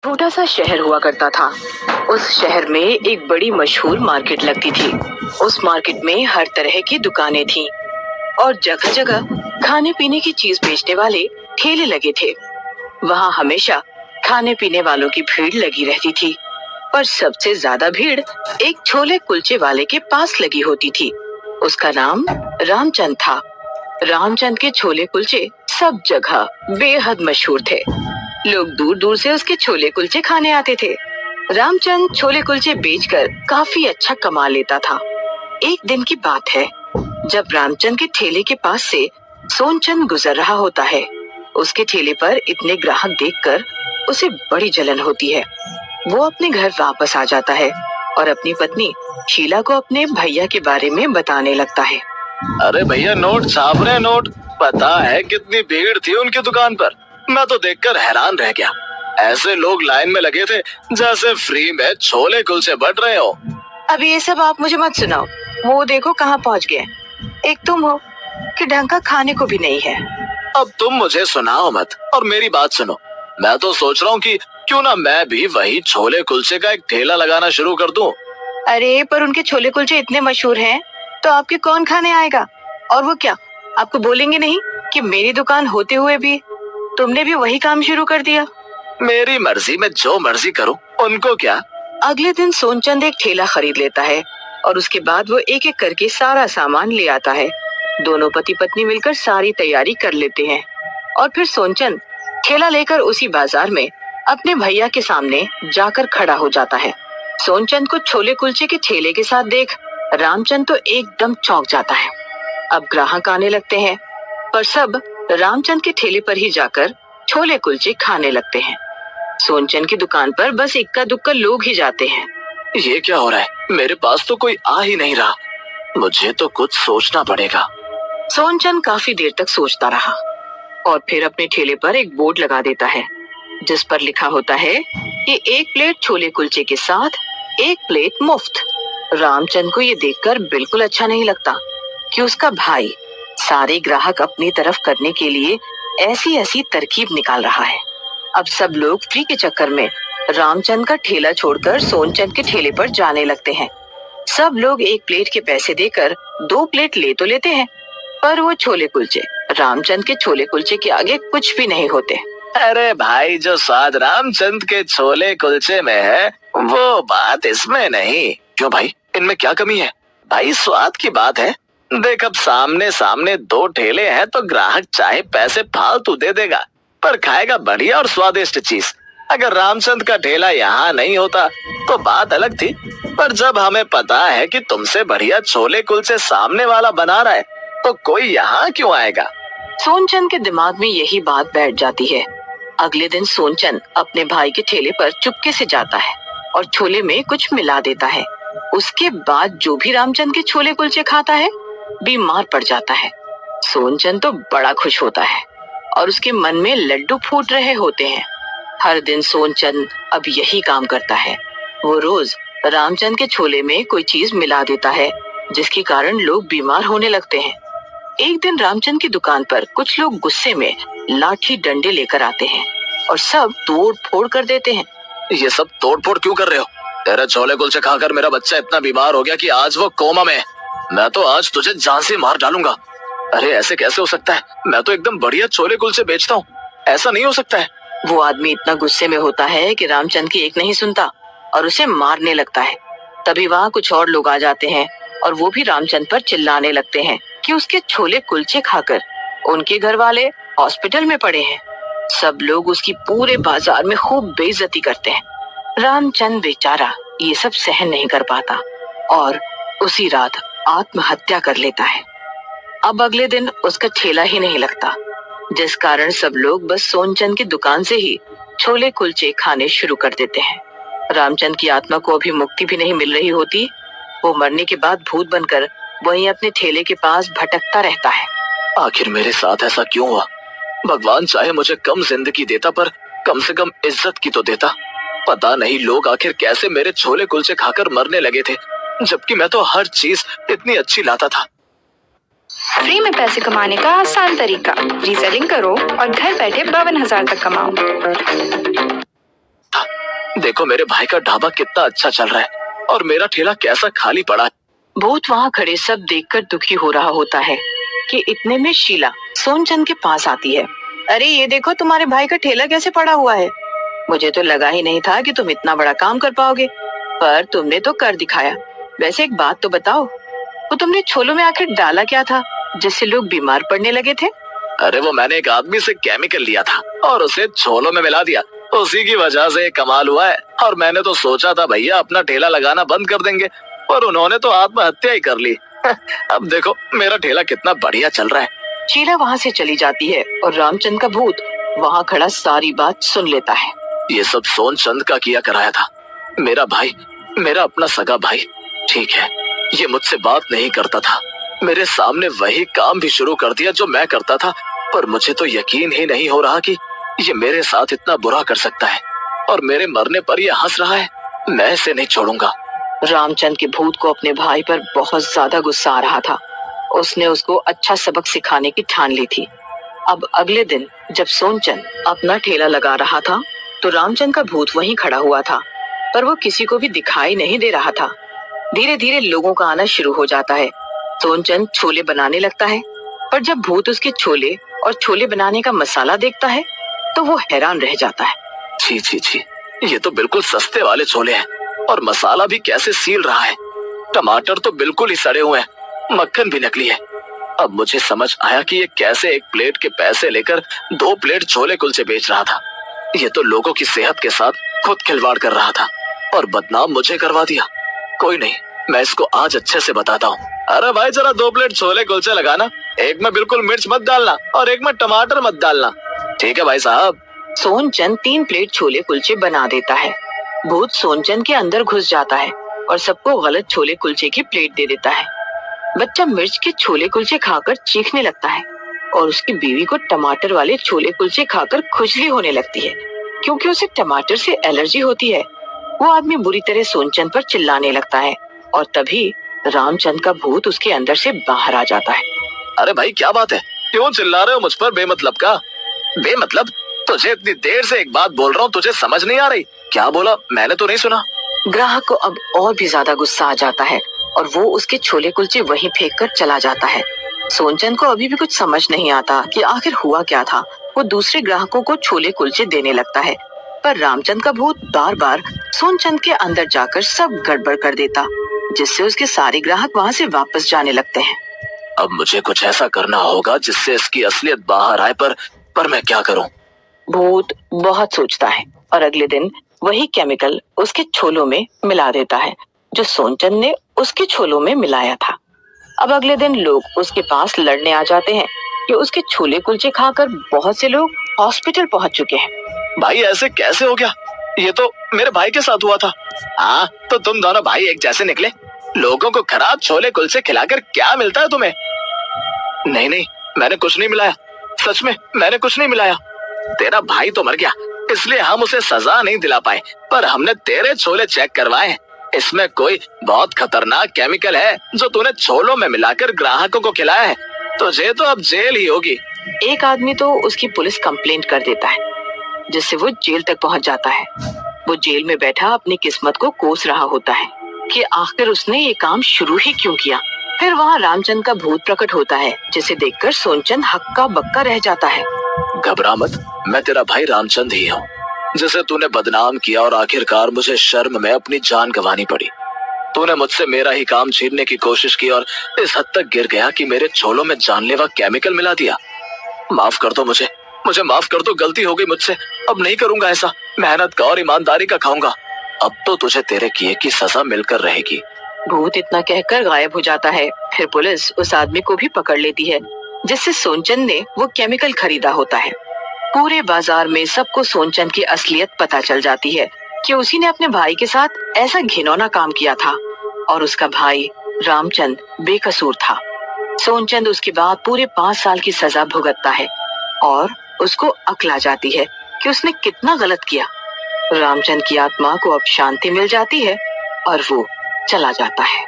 छोटा सा शहर हुआ करता था। उस शहर में एक बड़ी मशहूर मार्केट लगती थी। उस मार्केट में हर तरह की दुकानें थीं और जगह जगह खाने पीने की चीज बेचने वाले ठेले लगे थे। वहाँ हमेशा खाने पीने वालों की भीड़ लगी रहती थी, पर सबसे ज्यादा भीड़ एक छोले कुलचे वाले के पास लगी होती थी। उसका नाम रामचंद था। रामचंद के छोले कुलचे सब जगह बेहद मशहूर थे। लोग दूर दूर से उसके छोले कुलचे खाने आते थे। रामचंद छोले कुलचे बेचकर काफी अच्छा कमा लेता था। एक दिन की बात है, जब रामचंद के ठेले के पास से सोनचंद गुजर रहा होता है। उसके ठेले पर इतने ग्राहक देखकर उसे बड़ी जलन होती है। वो अपने घर वापस आ जाता है और अपनी पत्नी शीला को अपने भैया के बारे में बताने लगता है। अरे भैया, नोट छाप रहे नोट। पता है कितनी भीड़ थी उनकी दुकान पर। मैं तो देखकर हैरान रह गया। ऐसे लोग लाइन में लगे थे जैसे फ्री में छोले कुलचे बट रहे हो। अब ये सब आप मुझे मत सुनाओ। वो देखो कहाँ पहुँच गए। एक तुम हो कि ढंग का खाने को भी नहीं है। अब तुम मुझे सुनाओ मत और मेरी बात सुनो। मैं तो सोच रहा हूँ कि क्यों ना मैं भी वही छोले कुलचे का एक ठेला लगाना शुरू कर दूं। अरे पर उनके छोले कुलचे इतने मशहूर हैं, तो आपके कौन खाने आएगा? और वो क्या आपको बोलेंगे नहीं कि मेरी दुकान होते हुए भी तुमने भी वही काम शुरू कर दिया? मेरी मर्जी, मैं जो मर्जी करूं, उनको क्या। अगले दिन सोनचंद एक ठेला खरीद लेता है और उसके बाद वो एक एक करके सारा सामान ले आता है। दोनों पति पत्नी मिलकर सारी तैयारी कर लेते हैं और फिर सोनचंद ठेला लेकर उसी बाजार में अपने भैया के सामने जाकर खड़ा हो जाता है। सोनचंद को छोले कुलचे के ठेले के साथ देख रामचंद तो एकदम चौंक जाता है। अब ग्राहक आने लगते हैं, पर सब रामचंद के ठेले पर ही जाकर छोले कुलचे खाने लगते हैं। सोनचंद की दुकान पर बस इक्का दुक्का लोग ही जाते हैं। ये क्या हो रहा है? मेरे पास तो कोई आ ही नहीं रहा। मुझे तो कुछ सोचना पड़ेगा। सोनचंद काफी देर तक सोचता रहा और फिर अपने ठेले पर एक बोर्ड लगा देता है जिस पर लिखा होता है कि एक प्लेट छोले कुलचे के साथ एक प्लेट मुफ्त। रामचंद को ये देखकर बिल्कुल अच्छा नहीं लगता कि उसका भाई सारे ग्राहक अपनी तरफ करने के लिए ऐसी ऐसी तरकीब निकाल रहा है। अब सब लोग फ्री के चक्कर में रामचंद का ठेला छोड़कर सोनचंद के ठेले पर जाने लगते हैं। सब लोग एक प्लेट के पैसे देकर 2 प्लेट ले तो लेते हैं, पर वो छोले कुलचे रामचंद के छोले कुलचे के आगे कुछ भी नहीं होते। अरे भाई, जो स्वाद रामचंद के छोले कुलचे में है वो बात इसमें नहीं। क्यों भाई, इनमें क्या कमी है? भाई स्वाद की बात है। देख, अब सामने सामने 2 ठेले हैं तो ग्राहक चाहे पैसे फालतू दे देगा, पर खाएगा बढ़िया और स्वादिष्ट चीज। अगर रामचंद का ठेला यहाँ नहीं होता तो बात अलग थी, पर जब हमें पता है कि तुमसे बढ़िया छोले कुलचे सामने वाला बना रहा है तो कोई यहाँ क्यों आएगा? सोनचंद के दिमाग में यही बात बैठ जाती है। अगले दिन सोनचंद अपने भाई के ठेले पर चुपके से जाता है और छोले में कुछ मिला देता है। उसके बाद जो भी रामचंद के छोले कुलचे खाता है बीमार पड़ जाता है। सोनचंद तो बड़ा खुश होता है और उसके मन में लड्डू फूट रहे होते हैं। हर दिन सोनचंद अब यही काम करता है। वो रोज रामचंद के छोले में कोई चीज मिला देता है जिसके कारण लोग बीमार होने लगते हैं। एक दिन रामचंद की दुकान पर कुछ लोग गुस्से में लाठी डंडे लेकर आते हैं और सब तोड़ फोड़ कर देते हैं। ये सब तोड़ फोड़ क्यों कर रहे हो? तेरे छोले कुलचे खाकर मेरा बच्चा इतना बीमार हो गया कि आज वो कोमा में है। मैं तो आज तुझे जान से मार डालूंगा। अरे ऐसे कैसे हो सकता है? मैं तो एकदम बढ़िया छोले कुलचे बेचता हूँ, ऐसा नहीं हो सकता है। वो आदमी इतना गुस्से में होता है कि रामचंद की एक नहीं सुनता और उसे मारने लगता है। तभी वहाँ कुछ और लोग आ जाते हैं और वो भी रामचंद पर चिल्लाने लगते हैं कि उसके छोले कुलचे खाकर उनके घर वाले हॉस्पिटल में पड़े हैं। सब लोग उसकी पूरे बाजार में खूब बेइज्जती करते हैं। रामचंद बेचारा ये सब सहन नहीं कर पाता और उसी रात आत्महत्या कर लेता है। अब अगले दिन उसका ठेला ही नहीं लगता, जिस कारण सब लोग बस सोनचंद की दुकान से ही छोले कुलचे खाने शुरू कर देते हैं। रामचंद की आत्मा को अभी मुक्ति भी नहीं मिल रही होती। वो मरने के बाद भूत बनकर वहीं अपने ठेले के पास भटकता रहता है। आखिर मेरे साथ ऐसा क्यों हुआ? भगवान चाहे मुझे कम जिंदगी देता, पर कम से कम इज्जत की तो देता। पता नहीं लोग आखिर कैसे मेरे छोले कुलचे खाकर मरने लगे थे, जबकि मैं तो हर चीज इतनी अच्छी लाता था। फ्री में पैसे कमाने का आसान तरीका, रीसेलिंग करो और घर बैठे 52,000 तक कमाओ। देखो मेरे भाई का ढाबा कितना अच्छा चल रहा है और मेरा ठेला कैसा खाली पड़ा है। भूत वहाँ खड़े सब देखकर दुखी हो रहा होता है कि इतने में शीला सोनचंद के पास आती है। अरे ये देखो तुम्हारे भाई का ठेला कैसे पड़ा हुआ है। मुझे तो लगा ही नहीं था कि तुम इतना बड़ा काम कर पाओगे, पर तुमने तो कर दिखाया। वैसे एक बात तो बताओ, वो तुमने छोलों में आखिर डाला क्या था जिससे लोग बीमार पड़ने लगे थे? अरे वो मैंने एक आदमी से केमिकल लिया था और उसे छोलों में मिला दिया, उसी की वजह से कमाल हुआ है। और मैंने तो सोचा था भैया अपना ठेला लगाना बंद कर देंगे, पर उन्होंने तो आत्महत्या ही कर ली। अब देखो मेरा ठेला कितना बढ़िया चल रहा है। शीला वहाँ से चली जाती है और रामचंद का भूत वहाँ खड़ा सारी बात सुन लेता है। ये सब सोनचंद का किया कराया था। मेरा भाई, मेरा अपना सगा भाई, ठीक है, ये मुझसे बात नहीं करता था, मेरे सामने वही काम भी शुरू कर दिया जो मैं करता था, पर मुझे तो यकीन ही नहीं हो रहा कि ये मेरे साथ इतना बुरा कर सकता है और मेरे मरने पर ये हंस रहा है। मैं इसे नहीं छोड़ूंगा। रामचंद के भूत को अपने भाई पर बहुत ज्यादा गुस्सा आ रहा था। उसने उसको अच्छा सबक सिखाने की ठान ली थी। अब अगले दिन जब सोनचंद अपना ठेला लगा रहा था तो रामचंद का भूत वहीं खड़ा हुआ था, पर वो किसी को भी दिखाई नहीं दे रहा था। धीरे धीरे लोगों का आना शुरू हो जाता है। सोनचंद छोले बनाने लगता है, पर जब भूत उसके छोले और छोले बनाने का मसाला देखता है तो वो हैरान रह जाता है। छी छी छी, ये तो बिल्कुल सस्ते वाले छोले हैं और मसाला भी कैसे सील रहा है। टमाटर तो बिल्कुल ही सड़े हुए हैं, मक्खन भी नकली है। अब मुझे समझ आया कि ये कैसे एक प्लेट के पैसे लेकर 2 प्लेट छोले कुलचे बेच रहा था। ये तो लोगों की सेहत के साथ खुद खिलवाड़ कर रहा था और बदनाम मुझे करवा दिया। कोई नहीं, मैं इसको आज अच्छे से बताता हूँ। अरे भाई जरा 2 प्लेट छोले कुलचे लगाना, एक में बिल्कुल मिर्च मत डालना और एक में टमाटर मत डालना। ठीक है भाई साहब। सोनचंद 3 प्लेट छोले कुलचे बना देता है। भूत सोनचंद के अंदर घुस जाता है और सबको गलत छोले कुलचे की प्लेट दे देता है। बच्चा मिर्च के छोले कुलचे खाकर चीखने लगता है और उसकी बीवी को टमाटर वाले छोले कुलचे खाकर खुजली होने लगती है, क्योंकि उसे टमाटर से एलर्जी होती है। वो आदमी बुरी तरह सोनचंद पर चिल्लाने लगता है और तभी रामचंद का भूत उसके अंदर से बाहर आ जाता है। अरे भाई क्या बात है, क्यों चिल्ला रहे हो मुझ पर बेमतलब का? बेमतलब? तुझे इतनी देर से एक बात बोल रहा हूँ, तुझे समझ नहीं आ रही? क्या बोला? मैंने तो नहीं सुना। ग्राहक को अब और भी ज्यादा गुस्सा आ जाता है और वो उसके छोले कुलचे वहीं फेंक कर चला जाता है। सोनचंद को अभी भी कुछ समझ नहीं आता कि आखिर हुआ क्या था। वो दूसरे ग्राहकों को छोले कुलचे देने लगता है, पर रामचंद का भूत बार बार सोनचंद के अंदर जाकर सब गड़बड़ कर देता, जिससे उसके सारे ग्राहक वहाँ से वापस जाने लगते हैं। अब मुझे कुछ ऐसा करना होगा जिससे इसकी असलियत बाहर आए, पर मैं क्या करूं? भूत बहुत सोचता है और अगले दिन वही केमिकल उसके छोलों में मिला देता है जो सोनचंद ने उसके छोलों में मिलाया था। अब अगले दिन लोग उसके पास लड़ने आ जाते हैं कि उसके छोले कुलचे खाकर बहुत से लोग हॉस्पिटल पहुंच चुके हैं। भाई ऐसे कैसे हो गया? ये तो मेरे भाई के साथ हुआ था। हाँ, तो तुम दोनों भाई एक जैसे निकले। लोगों को खराब छोले कुलचे खिलाकर क्या मिलता है तुम्हें? नहीं नहीं, मैंने कुछ नहीं मिलाया, सच में मैंने कुछ नहीं मिलाया। तेरा भाई तो मर गया, इसलिए हम उसे सजा नहीं दिला पाए, पर हमने तेरे छोले चेक करवाए। इसमें कोई बहुत खतरनाक केमिकल है जो तूने छोलों में मिलाकर ग्राहकों को खिलाया है। तुझे तो अब जेल ही होगी। एक आदमी तो उसकी पुलिस कंप्लेंट कर देता है, जिससे वो जेल तक पहुंच जाता है। वो जेल में बैठा अपनी किस्मत को कोस रहा होता है कि आखिर उसने ये काम शुरू ही क्यों किया। फिर वहाँ रामचंद का भूत प्रकट होता है, जिसे देखकर सोनचंद हक्का बक्का रह जाता है। घबरा मत, मैं तेरा भाई रामचंद ही हूँ, जिसे तूने बदनाम किया और आखिरकार मुझे शर्म में अपनी जान गंवानी पड़ी। तूने मुझसे मेरा ही काम छीनने की कोशिश की और इस हद तक गिर गया कि मेरे छोलों में जानलेवा केमिकल मिला दिया। माफ कर दो मुझे माफ कर दो, गलती हो गई मुझसे। अब नहीं करूंगा ऐसा, मेहनत का और ईमानदारी का खाऊंगा। अब तो तुझे तेरे किए की सजा मिलकर रहेगी। भूत इतना कहकर गायब हो जाता है। फिर पुलिस उस आदमी को भी पकड़ लेती है जिससे सोनचंद ने वो केमिकल खरीदा होता है। पूरे बाजार में सबको सोनचंद की असलियत पता चल जाती है कि उसी ने अपने भाई के साथ ऐसा घिनौना काम किया था और उसका भाई रामचंद बेकसूर था। सोनचंद उसके बाद पूरे 5 साल की सजा भुगतता है और उसको अक्ल आ जाती है कि उसने कितना गलत किया। रामचंद की आत्मा को अब शांति मिल जाती है और वो चला जाता है।